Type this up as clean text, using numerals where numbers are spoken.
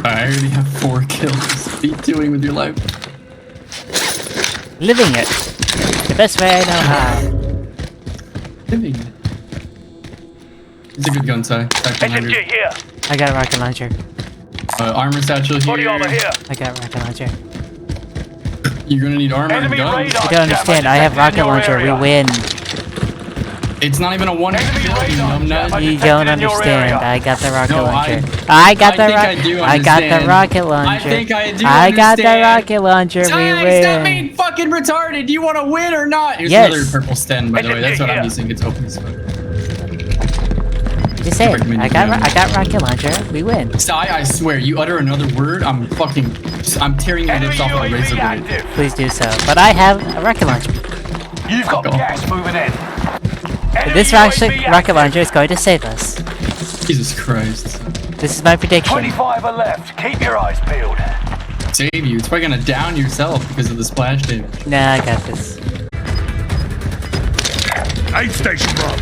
I already have 4 kills. What are you doing with your life? Living it. The best way I know how. Living it. It's a good gun, Ty. SMG here. I got a rocket launcher. Armor satchel Body here. armor here. I got a rocket launcher. You're gonna need armor and Enemy guns. radar. You don't understand. I have rocket launcher. We win. It's not even a one Enemy kill, you radar. numbnut. You don't understand. I got the rocket No, launcher. I got the think I do I got the understand. rocket launcher. I think I do I got the understand. rocket launcher. We Ty, stop win. being fucking retarded. Do you want to win or not? Here's Yes. another purple stem, by the way. That's what I'm using. It's open as fuck. Just say it. Recommend I you got down. I got rocket launcher. We win. Ty, I swear, you utter another word, I'm tearing your Enemy lips off with a razor UAV blade. active. Please do so. But I have a rocket launcher. You've got Go. gas moving in. Enemy This UAV rocket active. launcher is going to save us. Jesus Christ. This is my prediction. 25 are left. Keep your eyes peeled. Save you. It's probably gonna down yourself because of the splash damage. Nah, I got this. Aid station, bro.